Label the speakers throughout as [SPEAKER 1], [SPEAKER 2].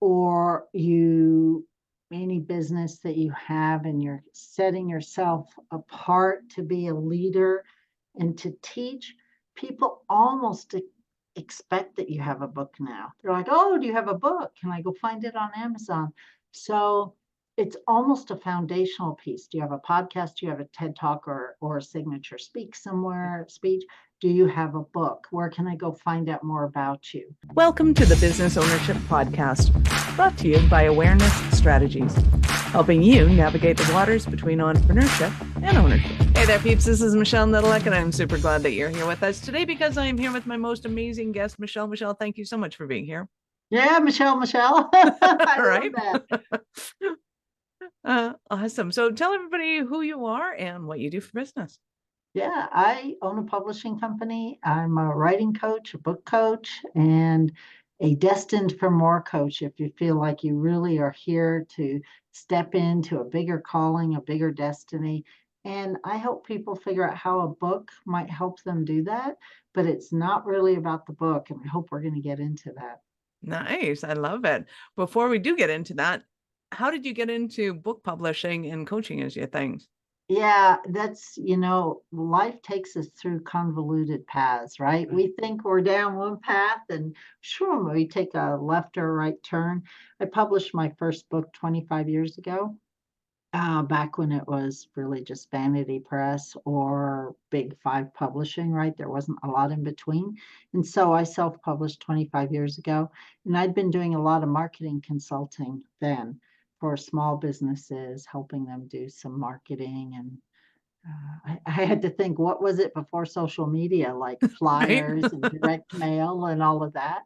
[SPEAKER 1] or any business that you have and you're setting yourself apart to be a leader and to teach, people almost expect that you have a book now. They're like, oh, do you have a book? Can I go find it on Amazon? So it's almost a foundational piece. Do you have a podcast? Do you have a TED Talk or a signature speech? Do you have a book? Where can I go find out more about you?
[SPEAKER 2] Welcome to the Business Ownership Podcast, brought to you by Awareness Strategies, helping you navigate the waters between entrepreneurship and ownership. Hey there, peeps. This is Michelle Vandepas, and I'm super glad that you're here with us today because I am here with my most amazing guest, Michelle. Michelle, thank you so much for being here.
[SPEAKER 1] Yeah, Michelle. I love
[SPEAKER 2] that. Awesome. So tell everybody who you are and what you do for business.
[SPEAKER 1] Yeah, I own a publishing company. I'm a writing coach, a book coach, and a destined for more coach. If you feel like you really are here to step into a bigger calling, a bigger destiny. And I help people figure out how a book might help them do that, but it's not really about the book. And I hope we're going to get into that.
[SPEAKER 2] Nice. I love it. Before we do get into that, how did you get into book publishing and coaching as your things?
[SPEAKER 1] Yeah, that's, life takes us through convoluted paths, right? We think we're down one path and sure, we take a left or right turn. I published my first book 25 years ago, back when it was really just Vanity Press or Big Five Publishing, right? There wasn't a lot in between. And so I self-published 25 years ago, and I'd been doing a lot of marketing consulting then for small businesses, helping them do some marketing. And I had to think, what was it before social media, like flyers and direct mail and all of that?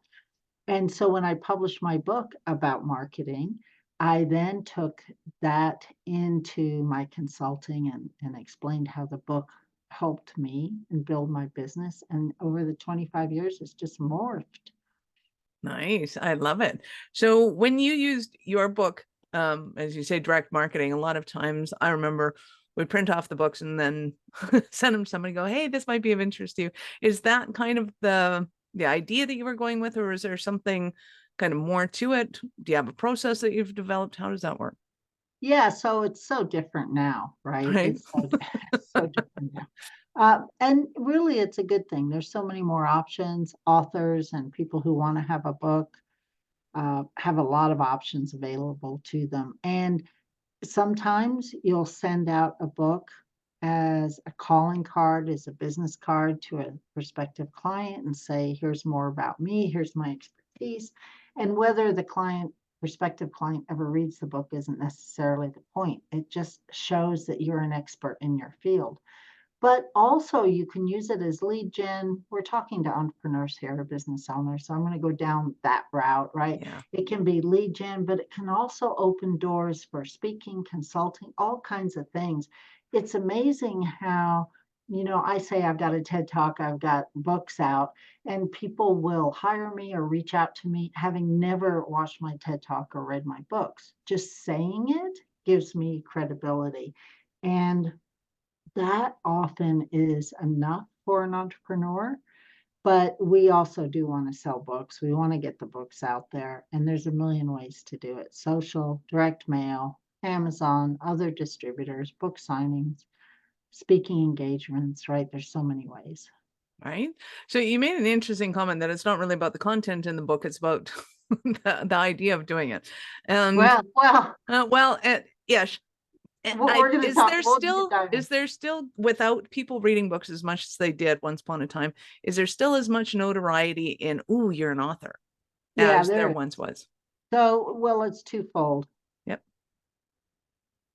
[SPEAKER 1] And so when I published my book about marketing, I then took that into my consulting and explained how the book helped me and build my business. And over the 25 years, it's just morphed.
[SPEAKER 2] Nice. I love it. So when you used your book, as you say, direct marketing, a lot of times I remember we print off the books and then send them to somebody, go, hey, this might be of interest to you. Is that kind of the idea that you were going with, or is there something kind of more to it? Do you have a process that you've developed? How does that work?
[SPEAKER 1] Yeah, so it's so different now, right? It's so different now. And really, it's a good thing. There's so many more options. Authors and people who want to have a book have a lot of options available to them. And sometimes you'll send out a book as a calling card, as a business card to a prospective client and say, here's more about me, here's my expertise. And whether the prospective client ever reads the book isn't necessarily the point. It just shows that you're an expert in your field. But also you can use it as lead gen. We're talking to entrepreneurs here, business owners. So I'm going to go down that route, right?
[SPEAKER 2] Yeah.
[SPEAKER 1] It can be lead gen, but it can also open doors for speaking, consulting, all kinds of things. It's amazing how, I say I've got a TED Talk, I've got books out, and people will hire me or reach out to me having never watched my TED Talk or read my books. Just saying it gives me credibility. And that often is enough for an entrepreneur, but we also do want to sell books. We want to get the books out there, and there's a million ways to do it. Social, direct mail, Amazon, other distributors, book signings, speaking engagements, right? There's so many ways.
[SPEAKER 2] Right. So you made an interesting comment that it's not really about the content in the book, it's about the idea of doing it. And yes. Is there still, without people reading books as much as they did once upon a time, is there still as much notoriety in, ooh, you're an author, as there once was?
[SPEAKER 1] So, well, it's twofold.
[SPEAKER 2] Yep.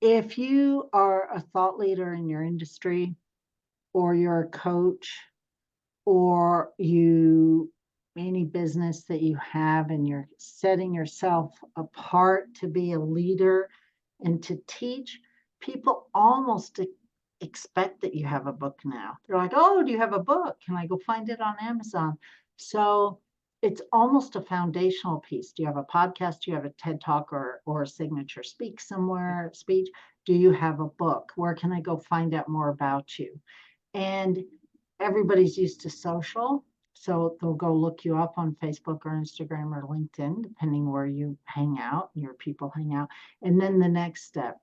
[SPEAKER 1] If you are a thought leader in your industry, or you're a coach, or any business that you have and you're setting yourself apart to be a leader and to teach, people almost expect that you have a book now. They're like, oh, do you have a book? Can I go find it on Amazon? So it's almost a foundational piece. Do you have a podcast? Do you have a TED Talk or a signature speech? Do you have a book? Where can I go find out more about you? And everybody's used to social. So they'll go look you up on Facebook or Instagram or LinkedIn, depending where you hang out, your people hang out. And then the next step,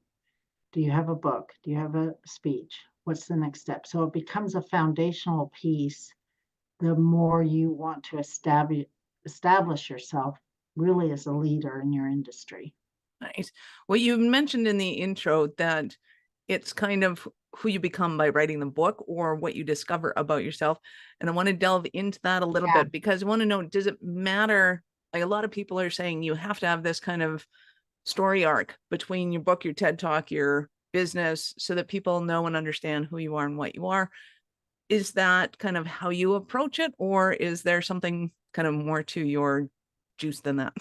[SPEAKER 1] do you have a book? Do you have a speech? What's the next step? So it becomes a foundational piece the more you want to establish yourself really as a leader in your industry.
[SPEAKER 2] Nice. Well, you mentioned in the intro that it's kind of who you become by writing the book or what you discover about yourself. And I want to delve into that a little
[SPEAKER 1] Yeah.
[SPEAKER 2] bit because I want to know, does it matter? Like a lot of people are saying you have to have this kind of story arc between your book, your TED Talk, your business, so that people know and understand who you are and what you are. Is that kind of how you approach it? Or is there something kind of more to your juice than that?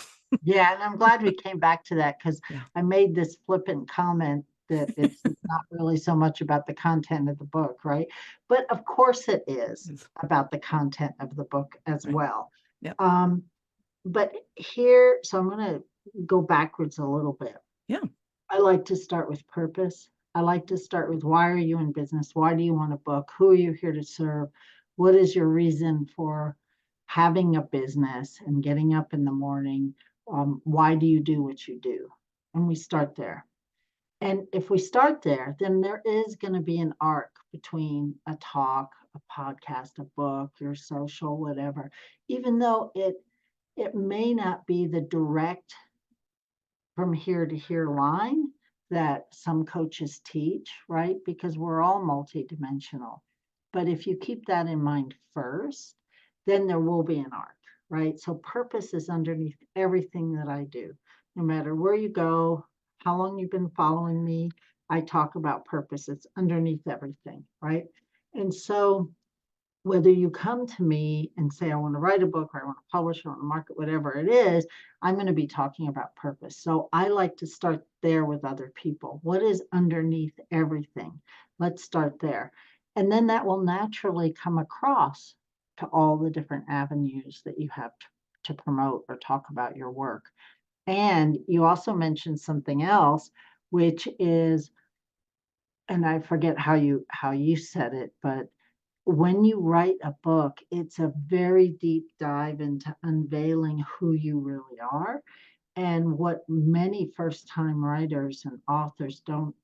[SPEAKER 1] Yeah, and I'm glad we came back to that because
[SPEAKER 2] Yeah.
[SPEAKER 1] I made this flippant comment that it's not really so much about the content of the book, right? But of course it is about the content of the book as
[SPEAKER 2] Right.
[SPEAKER 1] well.
[SPEAKER 2] Yeah.
[SPEAKER 1] But here, so I'm going to go backwards a little bit.
[SPEAKER 2] Yeah.
[SPEAKER 1] I like to start with purpose. I like to start with why are you in business? Why do you want a book? Who are you here to serve? What is your reason for having a business and getting up in the morning? Why do you do what you do? And we start there. And if we start there, then there is going to be an arc between a talk, a podcast, a book, your social, whatever, even though it may not be the direct from here to here line that some coaches teach, right? Because we're all multidimensional. But if you keep that in mind first, then there will be an arc, right? So purpose is underneath everything that I do. No matter where you go, how long you've been following me, I talk about purpose. It's underneath everything, right? And so whether you come to me and say, I want to write a book or I want to publish or I want to market, whatever it is, I'm going to be talking about purpose. So I like to start there with other people. What is underneath everything? Let's start there. And then that will naturally come across to all the different avenues that you have to promote or talk about your work. And you also mentioned something else, which is, and I forget how you said it, but when you write a book, it's a very deep dive into unveiling who you really are. And what many first time writers and authors don't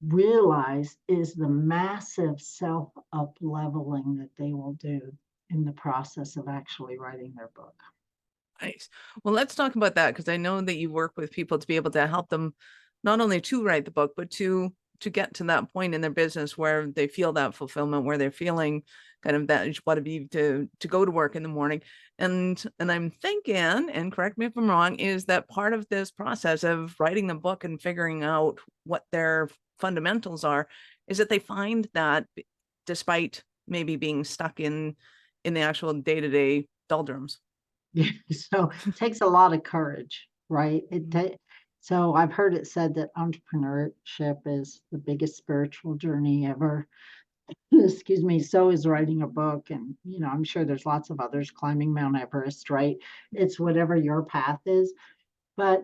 [SPEAKER 1] realize is the massive self up leveling that they will do in the process of actually writing their book.
[SPEAKER 2] Nice. Well, let's talk about that because I know that you work with people to be able to help them not only to write the book, but to get to that point in their business where they feel that fulfillment, where they're feeling kind of that what it be to go to work in the morning. And I'm thinking, and correct me if I'm wrong, is that part of this process of writing the book and figuring out what their fundamentals are, is that they find that despite maybe being stuck in the actual day-to-day doldrums.
[SPEAKER 1] So it takes a lot of courage, right? So I've heard it said that entrepreneurship is the biggest spiritual journey ever. Excuse me. So is writing a book, and I'm sure there's lots of others, climbing Mount Everest, right? It's whatever your path is, but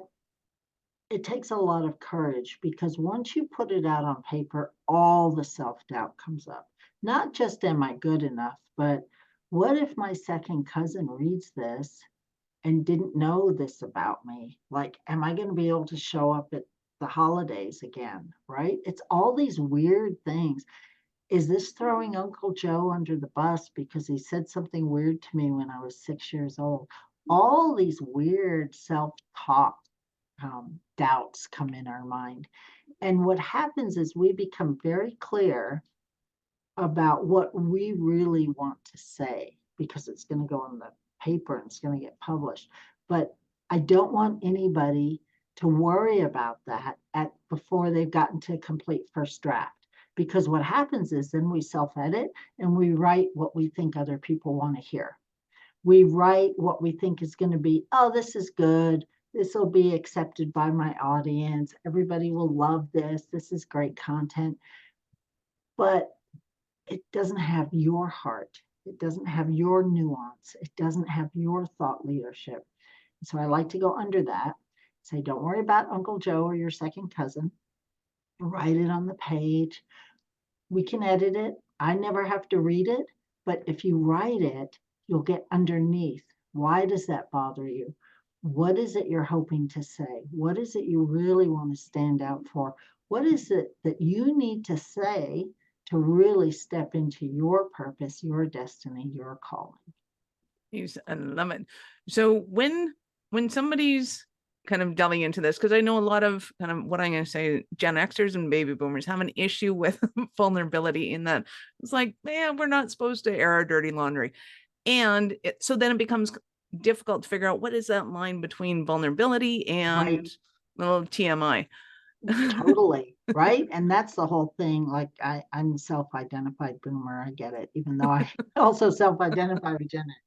[SPEAKER 1] it takes a lot of courage because once you put it out on paper, all the self-doubt comes up. Not just am I good enough, but what if my second cousin reads this and didn't know this about me? Like, am I going to be able to show up at the holidays again? Right? It's all these weird things. Is this throwing Uncle Joe under the bus because he said something weird to me when I was 6 years old? All these weird self-talk doubts come in our mind. And what happens is we become very clear about what we really want to say because it's going to go on the paper and it's going to get published. But I don't want anybody to worry about that before they've gotten to a complete first draft. Because what happens is then we self-edit and we write what we think other people want to hear. We write what we think is going to be, oh, this is good. This will be accepted by my audience. Everybody will love this. This is great content. But it doesn't have your heart. It doesn't have your nuance. It doesn't have your thought leadership. So I like to go under that. Say, don't worry about Uncle Joe or your second cousin. Write it on the page. We can edit it. I never have to read it. But if you write it, you'll get underneath. Why does that bother you? What is it you're hoping to say? What is it you really want to stand out for? What is it that you need to say to really step into your purpose, your destiny, your calling?
[SPEAKER 2] I love it. So when somebody's kind of delving into this, because I know a lot of kind of what I'm going to say, Gen Xers and baby boomers have an issue with vulnerability in that it's like, man, we're not supposed to air our dirty laundry. And so then it becomes difficult to figure out what is that line between vulnerability and
[SPEAKER 1] Right.
[SPEAKER 2] little TMI.
[SPEAKER 1] Totally. Right. And that's the whole thing. Like I'm self-identified boomer. I get it, even though I also self-identify with Gen X.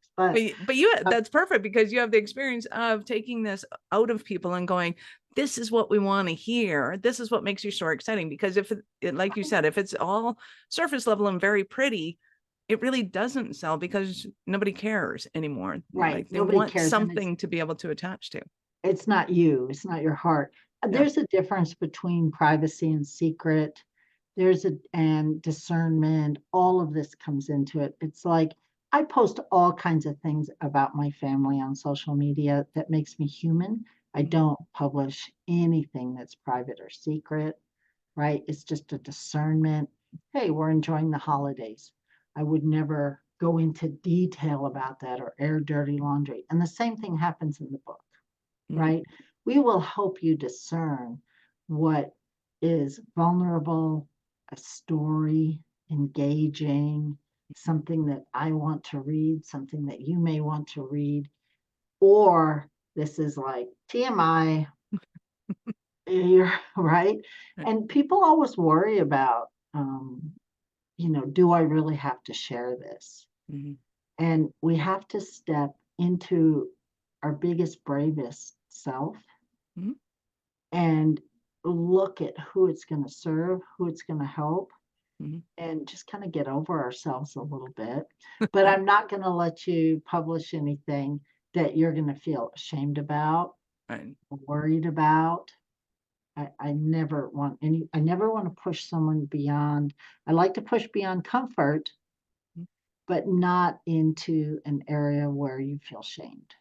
[SPEAKER 2] But you, that's perfect because you have the experience of taking this out of people and going, this is what we want to hear. This is what makes you so exciting. Because if it, like you said, if it's all surface level and very pretty, it really doesn't sell because nobody cares anymore.
[SPEAKER 1] right.
[SPEAKER 2] Like they
[SPEAKER 1] Nobody
[SPEAKER 2] want
[SPEAKER 1] cares.
[SPEAKER 2] something to be able to attach to.
[SPEAKER 1] It's not you, it's not your heart.
[SPEAKER 2] Yeah.
[SPEAKER 1] There's a difference between privacy and secret. And discernment, all of this comes into it. It's like I post all kinds of things about my family on social media that makes me human. I don't publish anything that's private or secret, right? It's just a discernment. Hey, we're enjoying the holidays. I would never go into detail about that or air dirty laundry. And the same thing happens in the book, right? We will help you discern what is vulnerable, a story, engaging, something that I want to read, something that you may want to read, or this is like TMI, you're right. And people always worry about, do I really have to share this?
[SPEAKER 2] Mm-hmm.
[SPEAKER 1] And we have to step into our biggest, bravest self
[SPEAKER 2] Mm-hmm.
[SPEAKER 1] and look at who it's going to serve, who it's going to help,
[SPEAKER 2] Mm-hmm.
[SPEAKER 1] and just kind of get over ourselves a little bit. But I'm not going to let you publish anything that you're going to feel ashamed about,
[SPEAKER 2] Right.
[SPEAKER 1] worried about. I never want to push someone beyond. I like to push beyond comfort, but not into an area where you feel shamed.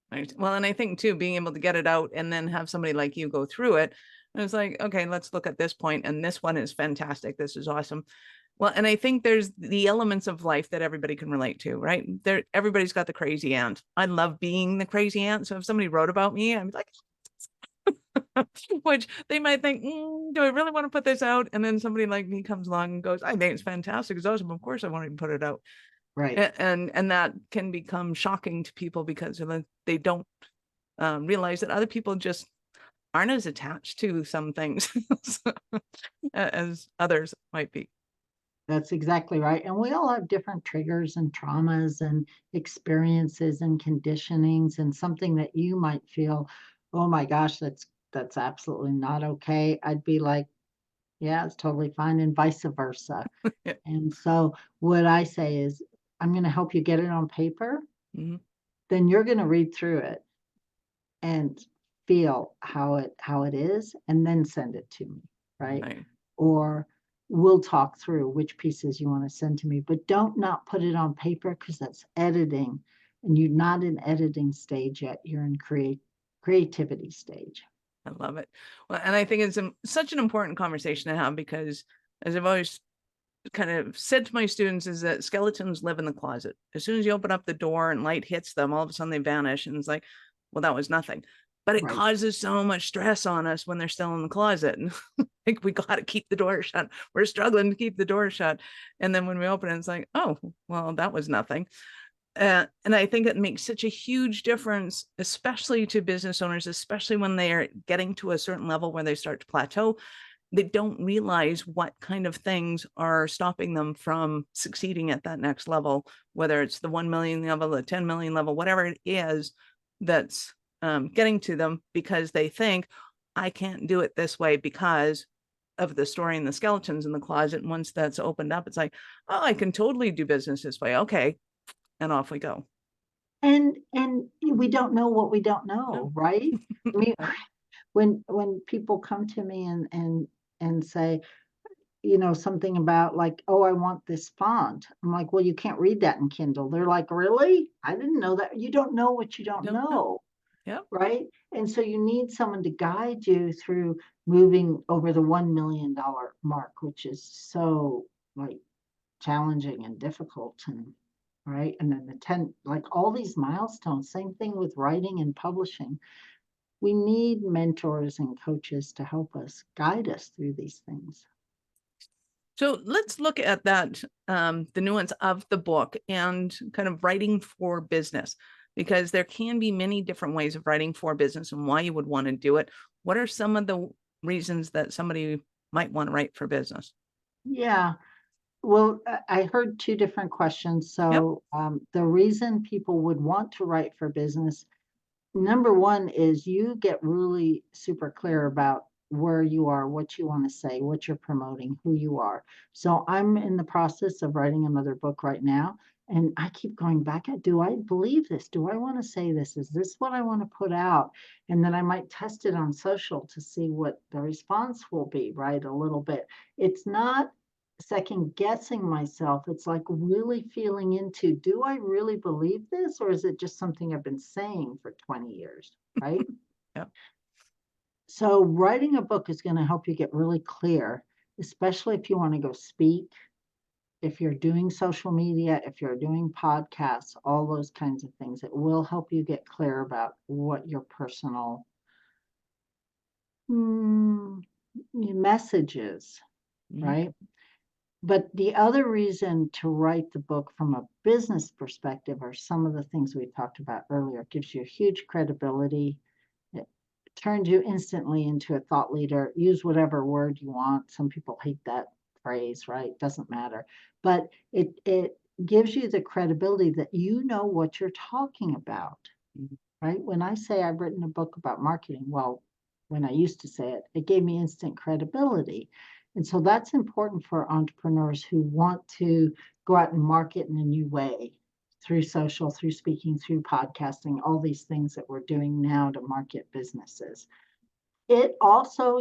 [SPEAKER 2] Right. Well, and I think too, being able to get it out and then have somebody like you go through it. And it's like, okay, let's look at this point, and this one is fantastic. This is awesome. Well, and I think there's the elements of life that everybody can relate to, right? There, everybody's got the crazy aunt. I love being the crazy aunt. So if somebody wrote about me, I'm like, which they might think, do I really want to put this out? And then somebody like me comes along and goes, I think it's fantastic. It's awesome. Of course I want to put it out.
[SPEAKER 1] Right.
[SPEAKER 2] And that can become shocking to people because they don't realize that other people just aren't as attached to some things as others might be.
[SPEAKER 1] That's exactly right. And we all have different triggers and traumas and experiences and conditionings, and something that you might feel, oh my gosh, that's absolutely not okay. I'd be like, yeah, it's totally fine, and vice versa.
[SPEAKER 2] Yeah.
[SPEAKER 1] And so what I say is, I'm going to help you get it on paper.
[SPEAKER 2] Mm-hmm.
[SPEAKER 1] Then you're going to read through it and feel how it is, and then send it to me, right?
[SPEAKER 2] Right.
[SPEAKER 1] Or we'll talk through which pieces you want to send to me, but don't not put it on paper, because that's editing, and you're not in editing stage yet. You're in creativity stage.
[SPEAKER 2] I love it. Well, and I think it's such an important conversation to have because, as I've always kind of said to my students, is that skeletons live in the closet. As soon as you open up the door and light hits them, all of a sudden they vanish, and it's like, well, that was nothing. But it
[SPEAKER 1] Right.
[SPEAKER 2] causes so much stress on us when they're still in the closet. And like, we got to keep the door shut. We're struggling to keep the door shut. And then when we open it, it's like, oh, well, that was nothing. And I think it makes such a huge difference, especially to business owners, especially when they are getting to a certain level where they start to plateau. They don't realize what kind of things are stopping them from succeeding at that next level, whether it's the 1 million level, the 10 million level, whatever it is that's getting to them, because they think, I can't do it this way because of the story and the skeletons in the closet. And once that's opened up, it's like, oh, I can totally do business this way. Okay. And off we go.
[SPEAKER 1] And we don't know what we don't know, right? I mean, when people come to me and say, something about like, oh, I want this font. I'm like, well, you can't read that in Kindle. They're like, really? I didn't know that. You don't know what you don't
[SPEAKER 2] Don't know.
[SPEAKER 1] know.
[SPEAKER 2] Yep.
[SPEAKER 1] Right. And so you need someone to guide you through moving over the $1 million mark, which is so like challenging and difficult. And right. And then the 10, like all these milestones, same thing with writing and publishing. We need mentors and coaches to help us guide us through these things.
[SPEAKER 2] So let's look at that, the nuance of the book and kind of writing for business, because there can be many different ways of writing for business and why you would want to do it. What are some of the reasons that somebody might want to write for business?
[SPEAKER 1] Yeah. Well, I heard two different questions.
[SPEAKER 2] Yep.
[SPEAKER 1] So the reason people would want to write for business, number one is you get really super clear about where you are, what you want to say, what you're promoting, who you are. So I'm in the process of writing another book right now. And I keep going back at, do I believe this? Do I want to say this? Is this what I want to put out? And then I might test it on social to see what the response will be, right? A little bit. It's not second guessing myself. It's like really feeling into, do I really believe this, or is it just something I've been saying for 20 years, right?
[SPEAKER 2] Yep.
[SPEAKER 1] So writing a book is going to help you get really clear, especially if you want to go speak, if you're doing social media, if you're doing podcasts, all those kinds of things. It will help you get clear about what your personal message is, right? But the other reason to write the book from a business perspective are some of the things we talked about earlier. It gives you huge credibility. It turns you instantly into a thought leader. Use whatever word you want. Some people hate that phrase, right? Doesn't matter. But it gives you the credibility that you know what you're talking about, right? When I say I've written a book about marketing, well, when I used to say it, it gave me instant credibility. And so that's important for entrepreneurs who want to go out and market in a new way through social, through speaking, through podcasting, all these things that we're doing now to market businesses. It also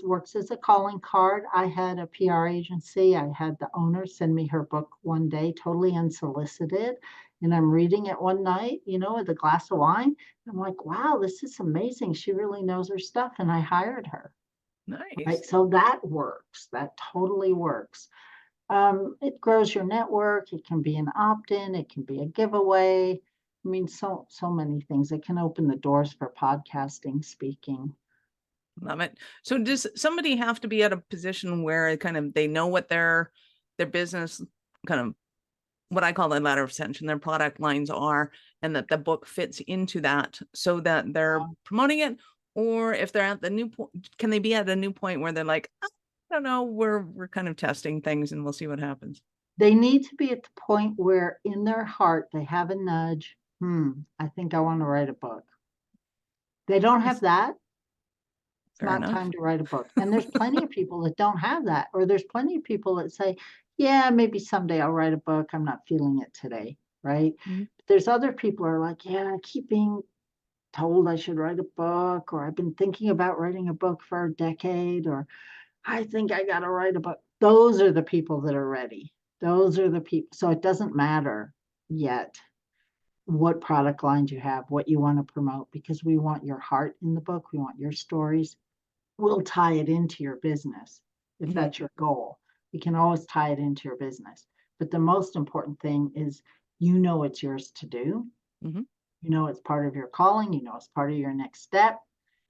[SPEAKER 1] works as a calling card. I had a PR agency. I had the owner send me her book one day, totally unsolicited. And I'm reading it one night, with a glass of wine. I'm like, wow, this is amazing. She really knows her stuff. And I hired her.
[SPEAKER 2] Nice.
[SPEAKER 1] Right. So that works. That totally works. It grows your network. It can be an opt-in. It can be a giveaway. I mean, so many things. It can open the doors for podcasting, speaking.
[SPEAKER 2] Love it. So does somebody have to be at a position where kind of they know what their business, kind of what I call the ladder of ascension, their product lines are, and that the book fits into that so that they're promoting it? Or if they're at the new point, can they be at a new point where they're like, I don't know, we're kind of testing things and we'll see what happens?
[SPEAKER 1] They need to be at the point where in their heart they have a nudge. I think I want to write a book. They don't have that. It's
[SPEAKER 2] Fair
[SPEAKER 1] not
[SPEAKER 2] enough.
[SPEAKER 1] time to write a book. And there's plenty of people that don't have that, or there's plenty of people that say, yeah, maybe someday I'll write a book. I'm not feeling it today, right? But there's other people who are like, yeah, I keep being told I should write a book, or I've been thinking about writing a book for a decade, or I think I got to write a book. Those are the people that are ready. Those are the people. So it doesn't matter yet what product lines you have, what you want to promote, because we want your heart in the book. We want your stories. We'll tie it into your business if that's your goal. You can always tie it into your business. But the most important thing is, it's yours to do. It's part of your calling. It's part of your next step.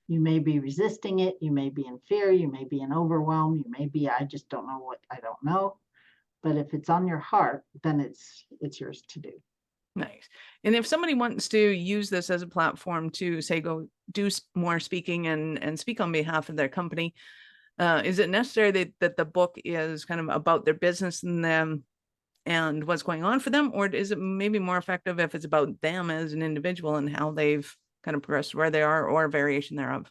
[SPEAKER 1] You may be resisting it. You may be in fear. You may be in overwhelm. You may be, I just don't know what I don't know. But if it's on your heart, then it's yours to do.
[SPEAKER 2] Nice. And if somebody wants to use this as a platform to say, go do more speaking and speak on behalf of their company, is it necessary that the book is kind of about their business and them and what's going on for them? Or is it maybe more effective if it's about them as an individual and how they've kind of progressed where they are, or a variation thereof?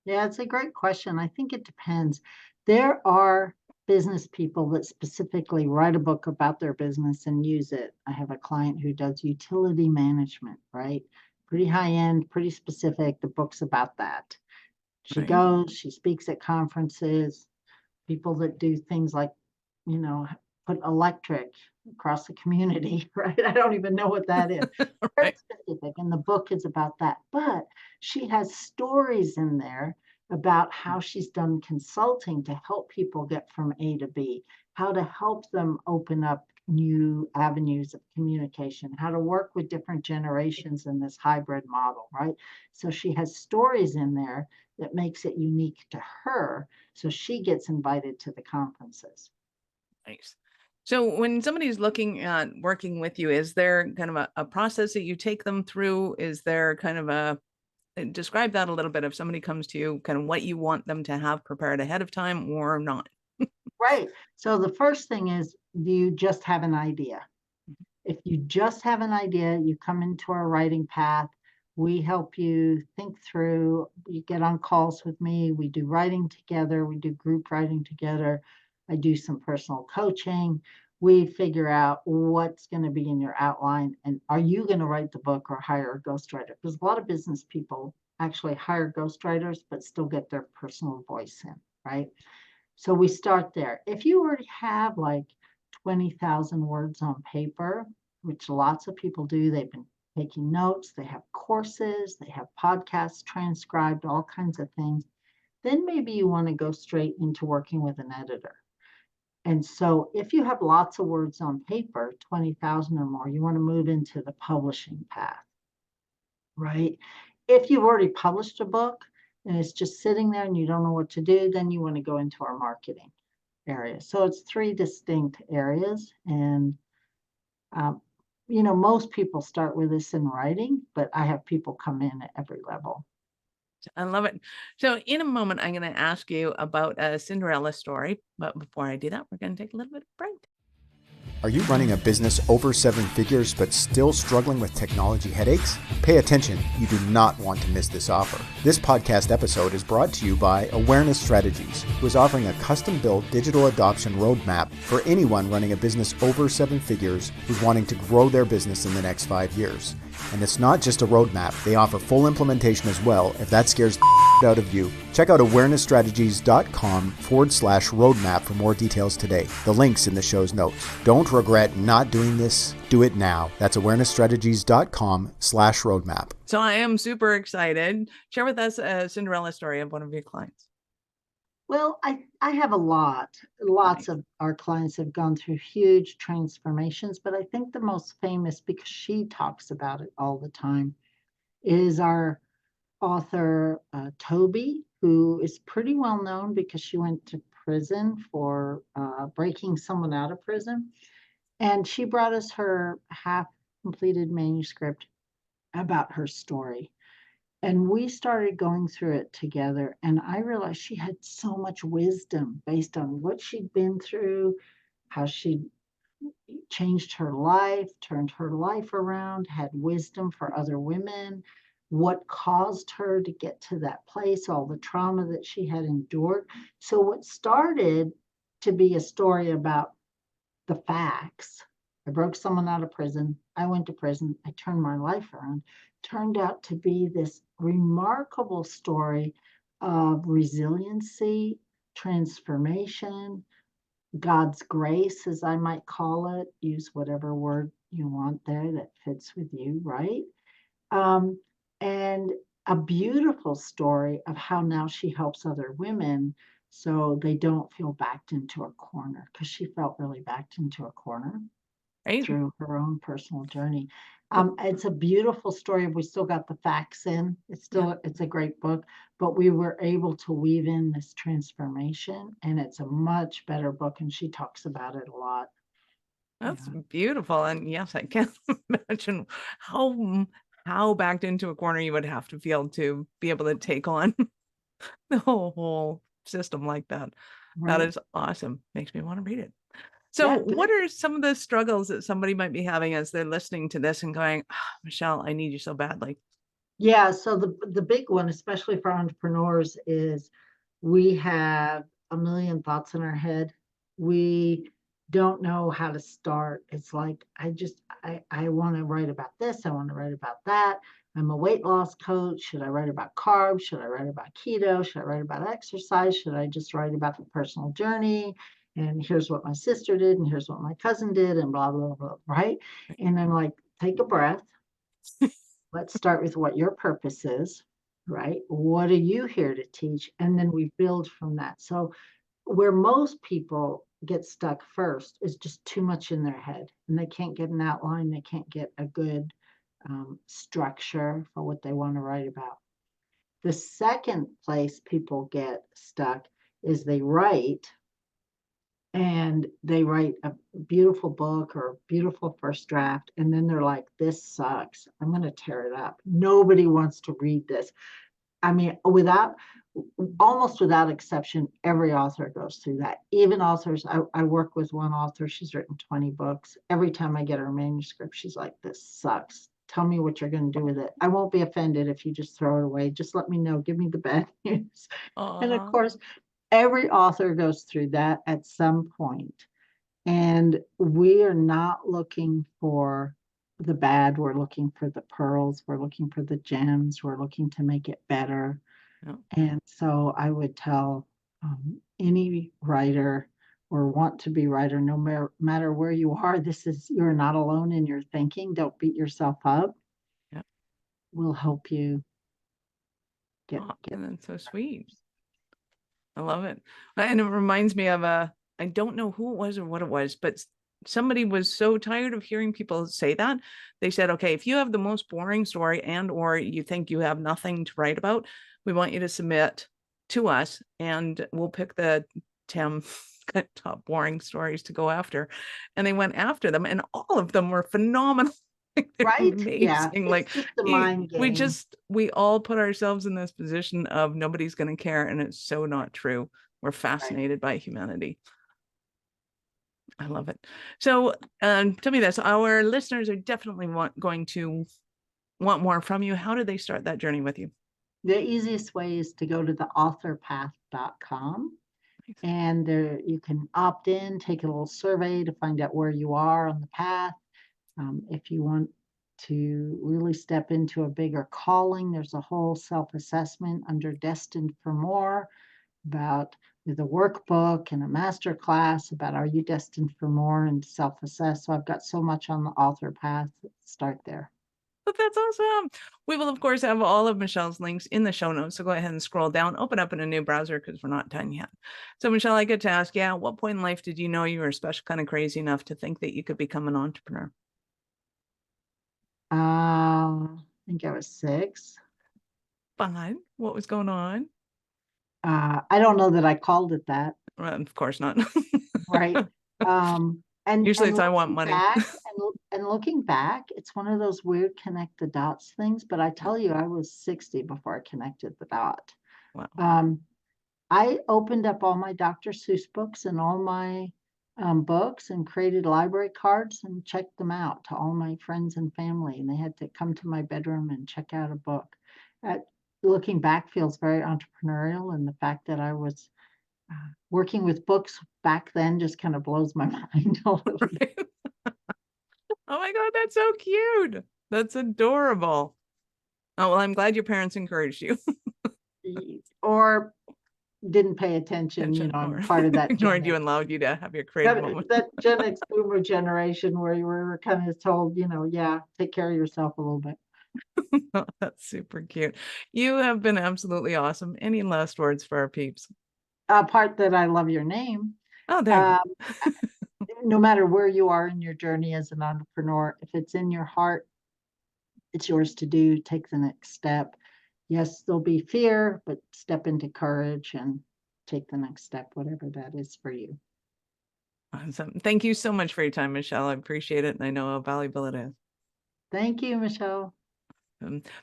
[SPEAKER 1] Yeah, it's a great question. I think it depends. There are business people that specifically write a book about their business and use it. I have a client who does utility management, right? Pretty high end, pretty specific. The book's about that. She goes, she speaks at conferences. people that do things like, put electric across the community, right? I don't even know what that is. Very
[SPEAKER 2] Right.
[SPEAKER 1] specific, and the book is about that. But she has stories in there about how she's done consulting to help people get from A to B, how to help them open up new avenues of communication, how to work with different generations in this hybrid model, right? So she has stories in there that makes it unique to her. So she gets invited to the conferences.
[SPEAKER 2] Nice. So when somebody's looking at working with you, is there kind of a process that you take them through? Is there kind of describe that a little bit if somebody comes to you, kind of what you want them to have prepared ahead of time or not?
[SPEAKER 1] Right. So the first thing is, do you just have an idea? If you just have an idea, you come into our writing path. We help you think through, you get on calls with me. We do writing together. We do group writing together. I do some personal coaching. We figure out what's going to be in your outline and are you going to write the book or hire a ghostwriter? Because a lot of business people actually hire ghostwriters, but still get their personal voice in, right? So we start there. If you already have like 20,000 words on paper, which lots of people do, they've been taking notes, they have courses, they have podcasts transcribed, all kinds of things, then maybe you want to go straight into working with an editor. And so if you have lots of words on paper, 20,000 or more, you want to move into the publishing path, right? If you've already published a book and it's just sitting there and you don't know what to do, then you want to go into our marketing area. So it's three distinct areas. And, most people start with this in writing, but I have people come in at every level.
[SPEAKER 2] I love it. So in a moment, I'm going to ask you about a Cinderella story. But before I do that, we're going to take a little bit of break.
[SPEAKER 3] Are you running a business over 7 figures but still struggling with technology headaches? Pay attention, you do not want to miss this offer. This podcast episode is brought to you by Awareness Strategies, who is offering a custom-built digital adoption roadmap for anyone running a business over 7 figures who's wanting to grow their business in the next 5 years. And it's not just a roadmap, they offer full implementation as well if that scares the out of you. Check out awarenessstrategies.com/roadmap for more details today. The link's in the show's notes. Don't regret not doing this. Do it now. That's awarenessstrategies.com/roadmap.
[SPEAKER 2] So I am super excited. Share with us a Cinderella story of one of your clients.
[SPEAKER 1] Well, I have a lot. Lots of our clients have gone through huge transformations, but I think the most famous, because she talks about it all the time, is our author, Toby, who is pretty well known because she went to prison for breaking someone out of prison. And she brought us her half completed manuscript about her story. And we started going through it together. And I realized she had so much wisdom based on what she'd been through, how she changed her life, turned her life around, had wisdom for other women, what caused her to get to that place, all the trauma that she had endured. So what started to be a story about the facts, I broke someone out of prison, I went to prison, I turned my life around, turned out to be this remarkable story of resiliency, transformation, God's grace, as I might call it, use whatever word you want there that fits with you, right? And a beautiful story of how now she helps other women so they don't feel backed into a corner, because she felt really backed into a corner
[SPEAKER 2] Right?
[SPEAKER 1] through her own personal journey. It's a beautiful story. We still got the facts in. It's a great book, but we were able to weave in this transformation, and it's a much better book. And she talks about it a lot.
[SPEAKER 2] That's
[SPEAKER 1] Yeah.
[SPEAKER 2] beautiful. And yes, I can't imagine how backed into a corner you would have to feel to be able to take on the whole system like that. That
[SPEAKER 1] Right.
[SPEAKER 2] is awesome. Makes me want to read it. So
[SPEAKER 1] Yeah.
[SPEAKER 2] what are some of the struggles that somebody might be having as they're listening to this and going, Michelle, I need you so badly?
[SPEAKER 1] Yeah. So the big one, especially for entrepreneurs, is we have a million thoughts in our head. We don't know how to start. It's like I want to write about this, I want to write about that. I'm a weight loss coach. Should I write about carbs? Should I write about keto? Should I write about exercise? Should I just write about the personal journey? And here's what my sister did, and here's what my cousin did, and blah, blah, blah, right? And I'm like, take a breath. Let's start with what your purpose is, right? What are you here to teach? And then we build from that. So where most people get stuck first is just too much in their head, and they can't get an outline. They can't get a good structure for what they want to write about. The second place people get stuck is they write a beautiful book or a beautiful first draft, and then they're like, this sucks. I'm going to tear it up. Nobody wants to read this. I mean, almost without exception, every author goes through that. Even authors, I work with one author, she's written 20 books. Every time I get her manuscript, she's like, this sucks. Tell me what you're going to do with it. I won't be offended if you just throw it away. Just let me know. Give me the bad news. And of course, every author goes through that at some point. And we are not looking for the bad. We're looking for the pearls. We're looking for the gems. We're looking to make it better.
[SPEAKER 2] Yeah.
[SPEAKER 1] And so I would tell any writer or want to be writer, no matter where you are, you're not alone in your thinking. Don't beat yourself up.
[SPEAKER 2] Yeah.
[SPEAKER 1] We'll help you get.
[SPEAKER 2] And that's so sweet. I love it. And it reminds me of I don't know who it was or what it was, but somebody was so tired of hearing people say that. They said, okay, if you have the most boring story or you think you have nothing to write about, we want you to submit to us and we'll pick the 10 top boring stories to go after. And they went after them and all of them were phenomenal.
[SPEAKER 1] Right?
[SPEAKER 2] Amazing.
[SPEAKER 1] Yeah.
[SPEAKER 2] Like
[SPEAKER 1] it's just the mind game.
[SPEAKER 2] We all put ourselves in this position of nobody's going to care. And it's so not true. We're fascinated by humanity. I love it. So tell me this, our listeners are definitely going to want more from you. How do they start that journey with you?
[SPEAKER 1] The easiest way is to go to the authorpath.com. Nice. And there you can opt in, take a little survey to find out where you are on the path. If you want to really step into a bigger calling, there's a whole self-assessment under Destined for More with a workbook and a master class about are you destined for more and self-assess. So I've got so much on the author path. Start there.
[SPEAKER 2] But that's awesome. We will, of course, have all of Michelle's links in the show notes. So go ahead and scroll down, open up in a new browser because we're not done yet. So Michelle, I get to ask you, at what point in life did you know you were special kind of crazy enough to think that you could become an entrepreneur?
[SPEAKER 1] I think I was 6.
[SPEAKER 2] Fine. What was going on?
[SPEAKER 1] I don't know that I called it that.
[SPEAKER 2] Well, of course not.
[SPEAKER 1] Right. And
[SPEAKER 2] usually it's I want money.
[SPEAKER 1] And looking back, it's one of those weird connect the dots things. But I tell you, I was 60 before I connected the dot.
[SPEAKER 2] Wow.
[SPEAKER 1] I opened up all my Dr. Seuss books and all my books and created library cards and checked them out to all my friends and family. And they had to come to my bedroom and check out a book. Looking back feels very entrepreneurial. And the fact that I was working with books back then just kind of blows my mind a little bit.
[SPEAKER 2] Oh my God, that's so cute. That's adorable. Oh, well, I'm glad your parents encouraged you.
[SPEAKER 1] Or didn't pay attention, I'm part of that.
[SPEAKER 2] Ignored you and allowed you to have your creative moment.
[SPEAKER 1] That Gen X boomer generation where you were kind of told, take care of yourself a little bit.
[SPEAKER 2] Oh, that's super cute. You have been absolutely awesome. Any last words for our peeps?
[SPEAKER 1] Part that I love your name.
[SPEAKER 2] Oh, there you go.
[SPEAKER 1] No matter where you are in your journey as an entrepreneur, if it's in your heart, it's yours to do. Take the next step. Yes, there'll be fear, but step into courage and take the next step, whatever that is for you.
[SPEAKER 2] Awesome. Thank you so much for your time, Michelle. I appreciate it. And I know how valuable it is.
[SPEAKER 1] Thank you, Michelle.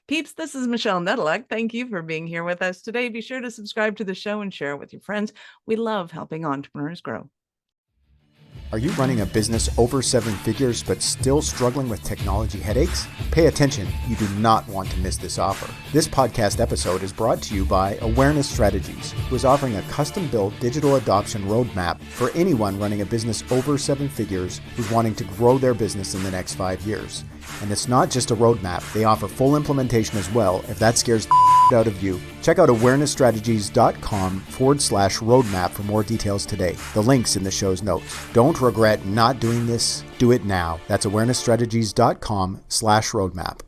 [SPEAKER 2] Peeps, this is Michelle Nedelec. Thank you for being here with us today. Be sure to subscribe to the show and share it with your friends. We love helping entrepreneurs grow.
[SPEAKER 3] Are you running a business over 7 figures but still struggling with technology headaches? Pay attention, you do not want to miss this offer. This podcast episode is brought to you by Awareness Strategies, who is offering a custom-built digital adoption roadmap for anyone running a business over 7 figures who's wanting to grow their business in the next 5 years. And it's not just a roadmap. They offer full implementation as well, if that scares the out of you. Check out awarenessstrategies.com/roadmap for more details today. The link's in the show's notes. Don't regret not doing this. Do it now. That's awarenessstrategies.com/roadmap.